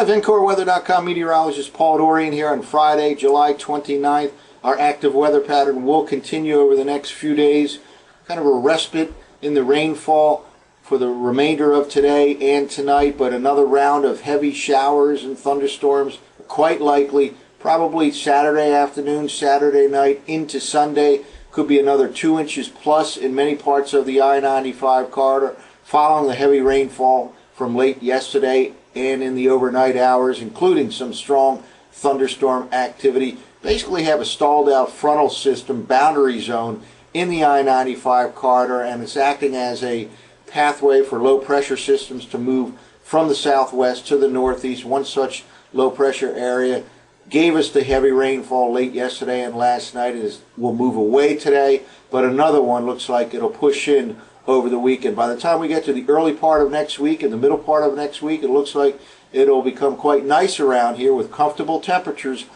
Hi, VencoreWeather.com meteorologist Paul Dorian here on Friday, July 29th. Our active weather pattern will continue over the next few days. Kind of a respite in the rainfall for the remainder of today and tonight, but another round of heavy showers and thunderstorms quite likely, probably Saturday afternoon, Saturday night into Sunday. Could be another 2 inches plus in many parts of the I-95 corridor following the heavy rainfall from late yesterday and in the overnight hours, including some strong thunderstorm activity. Basically have a stalled out frontal system boundary zone in the I-95 corridor, and it's acting as a pathway for low pressure systems to move from the southwest to the northeast. One such low pressure area gave us the heavy rainfall late yesterday and last night. It will move away today, but another one looks like it'll push in over the weekend. By the time we get to the early part of next week and the middle part of next week, it looks like it'll become quite nice around here with comfortable temperatures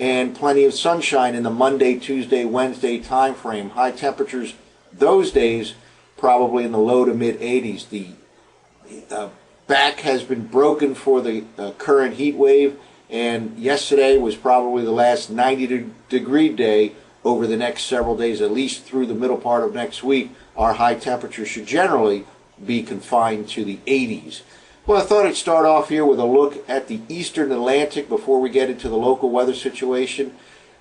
and plenty of sunshine in the Monday, Tuesday, Wednesday time frame. High temperatures those days probably in the low to mid 80s. The back has been broken for the current heat wave, and yesterday was probably the last 90-degree day. Over the next several days, at least through the middle part of next week, our high temperatures should generally be confined to the 80s. Well, I thought I'd start off here with a look at the eastern Atlantic before we get into the local weather situation.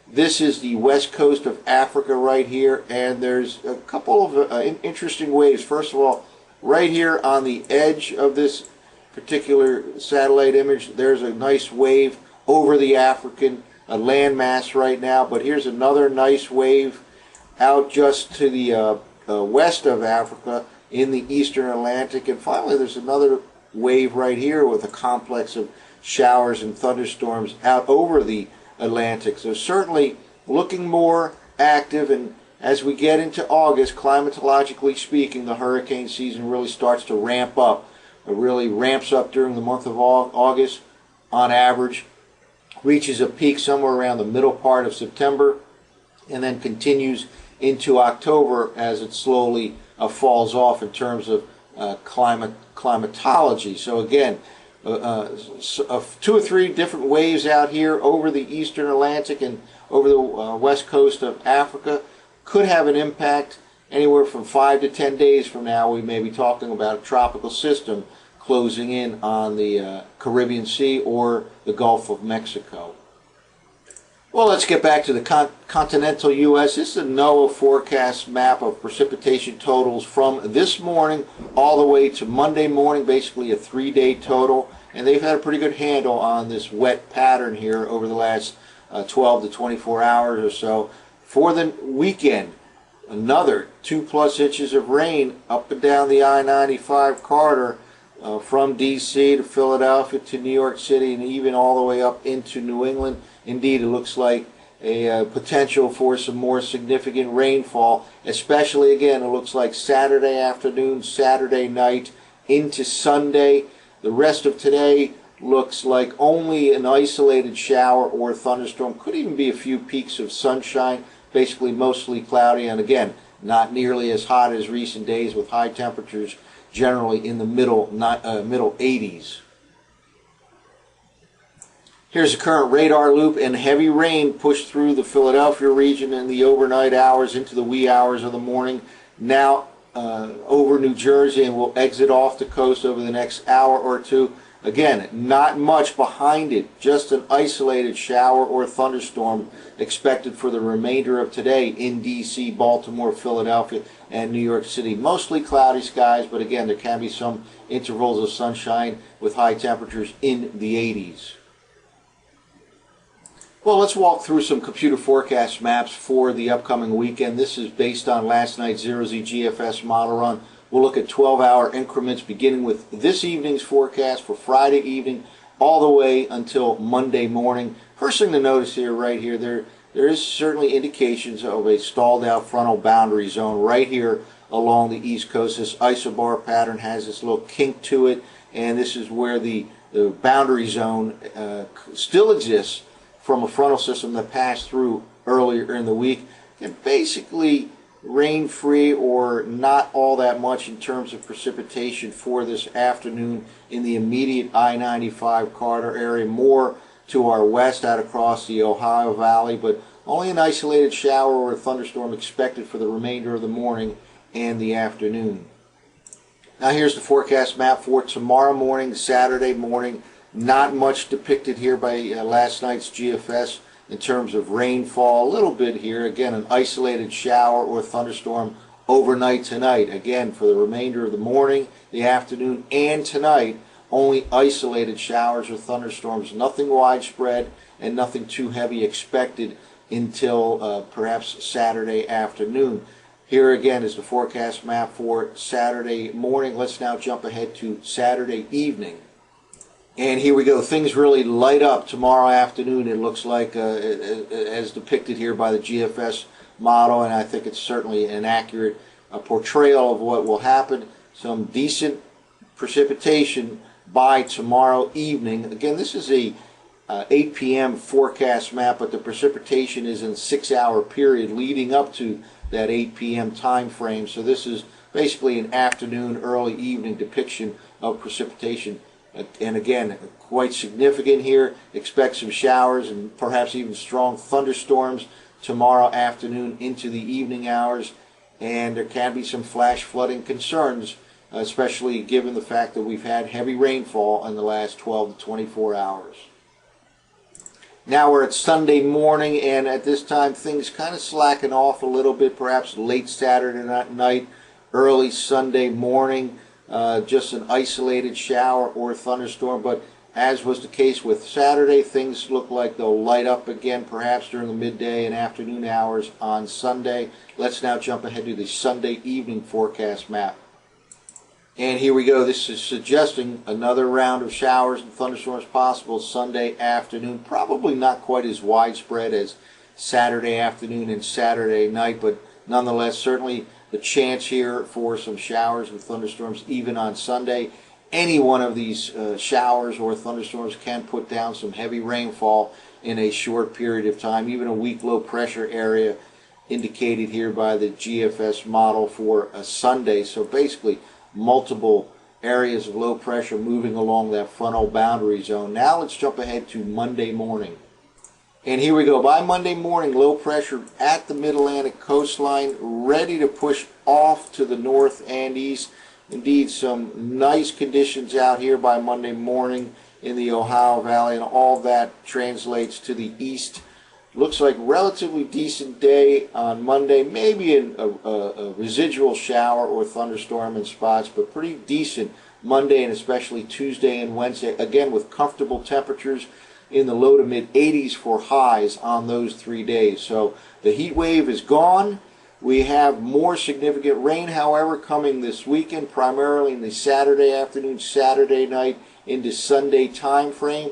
This is the west coast of Africa right here, and there's a couple of interesting waves. First of all, right here on the edge of this particular satellite image, there's a nice wave over the African landmass right now, but here's another nice wave out just to the west of Africa in the eastern Atlantic, and finally there's another wave right here with a complex of showers and thunderstorms out over the Atlantic. So certainly looking more active, and as we get into August, climatologically speaking, the hurricane season really starts to ramp up. It really ramps up during the month of August on average, reaches a peak somewhere around the middle part of September, and then continues into October as it slowly falls off in terms of climatology. So again, 2 or 3 different waves out here over the eastern Atlantic and over the west coast of Africa could have an impact. Anywhere from 5 to 10 days from now, we may be talking about a tropical system closing in on the Caribbean Sea or the Gulf of Mexico. Well, let's get back to the continental U.S. This is a NOAA forecast map of precipitation totals from this morning all the way to Monday morning, basically a 3-day total. And they've had a pretty good handle on this wet pattern here over the last 12 to 24 hours or so. For the weekend, another 2+ inches of rain up and down the I-95 corridor from D.C. to Philadelphia to New York City and even all the way up into New England. Indeed, it looks like a potential for some more significant rainfall, especially, again, it looks like Saturday afternoon, Saturday night into Sunday. The rest of today looks like only an isolated shower or thunderstorm. Could even be a few peaks of sunshine, basically mostly cloudy, and again, not nearly as hot as recent days with high temperatures generally in the middle 80s. Here's a current radar loop, and heavy rain pushed through the Philadelphia region in the overnight hours into the wee hours of the morning. Now over New Jersey, and will exit off the coast over the next hour or two. Again, not much behind it, just an isolated shower or thunderstorm expected for the remainder of today in D.C., Baltimore, Philadelphia, and New York City. Mostly cloudy skies, but again, there can be some intervals of sunshine with high temperatures in the 80s. Well, let's walk through some computer forecast maps for the upcoming weekend. This is based on last night's Zero-Z GFS model run. We'll look at 12-hour increments beginning with this evening's forecast for Friday evening all the way until Monday morning. First thing to notice here, right here, there is certainly indications of a stalled out frontal boundary zone right here along the East Coast. This isobar pattern has this little kink to it, and this is where the boundary zone still exists from a frontal system that passed through earlier in the week. And basically rain-free or not all that much in terms of precipitation for this afternoon in the immediate I-95 corridor area, more to our west out across the Ohio Valley, but only an isolated shower or a thunderstorm expected for the remainder of the morning and the afternoon. Now here's the forecast map for tomorrow morning, Saturday morning. Not much depicted here by last night's GFS in terms of rainfall. A little bit here. Again, an isolated shower or thunderstorm overnight tonight. Again, for the remainder of the morning, the afternoon, and tonight, only isolated showers or thunderstorms. Nothing widespread and nothing too heavy expected until perhaps Saturday afternoon. Here again is the forecast map for Saturday morning. Let's now jump ahead to Saturday evening. And here we go. Things really light up tomorrow afternoon, it looks like, as depicted here by the GFS model, and I think it's certainly an accurate portrayal of what will happen. Some decent precipitation by tomorrow evening. Again, this is a 8 p.m. forecast map, but the precipitation is in a 6-hour period leading up to that 8 p.m. time frame. So this is basically an afternoon, early evening depiction of precipitation. And again, quite significant here. Expect some showers and perhaps even strong thunderstorms tomorrow afternoon into the evening hours. And there can be some flash flooding concerns, especially given the fact that we've had heavy rainfall in the last 12 to 24 hours. Now we're at Sunday morning, and at this time things kind of slacken off a little bit, perhaps late Saturday night, early Sunday morning. Just an isolated shower or thunderstorm, but as was the case with Saturday, things look like they'll light up again, perhaps during the midday and afternoon hours on Sunday. Let's now jump ahead to the Sunday evening forecast map. And here we go. This is suggesting another round of showers and thunderstorms possible Sunday afternoon. Probably not quite as widespread as Saturday afternoon and Saturday night, but nonetheless, certainly the chance here for some showers and thunderstorms even on Sunday. Any one of these showers or thunderstorms can put down some heavy rainfall in a short period of time. Even a weak low pressure area indicated here by the GFS model for a Sunday. So basically multiple areas of low pressure moving along that frontal boundary zone. Now let's jump ahead to Monday morning. And here we go. By Monday morning, low pressure at the Mid-Atlantic coastline, ready to push off to the north and east. Indeed, some nice conditions out here by Monday morning in the Ohio Valley, and all that translates to the east. Looks like relatively decent day on Monday, maybe a residual shower or thunderstorm in spots, but pretty decent Monday and especially Tuesday and Wednesday, again with comfortable temperatures in the low to mid 80s for highs on those 3 days. So the heat wave is gone. We have more significant rain, however, coming this weekend, primarily in the Saturday afternoon, Saturday night into Sunday time frame.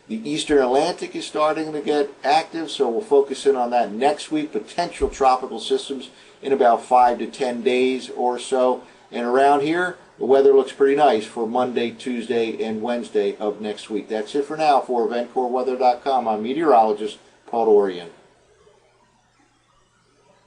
The Eastern Atlantic is starting to get active, so we'll focus in on that next week. Potential tropical systems in about 5 to 10 days or so. And around here, the weather looks pretty nice for Monday, Tuesday, and Wednesday of next week. That's it for now. For VencoreWeather.com, I'm meteorologist Paul Dorian.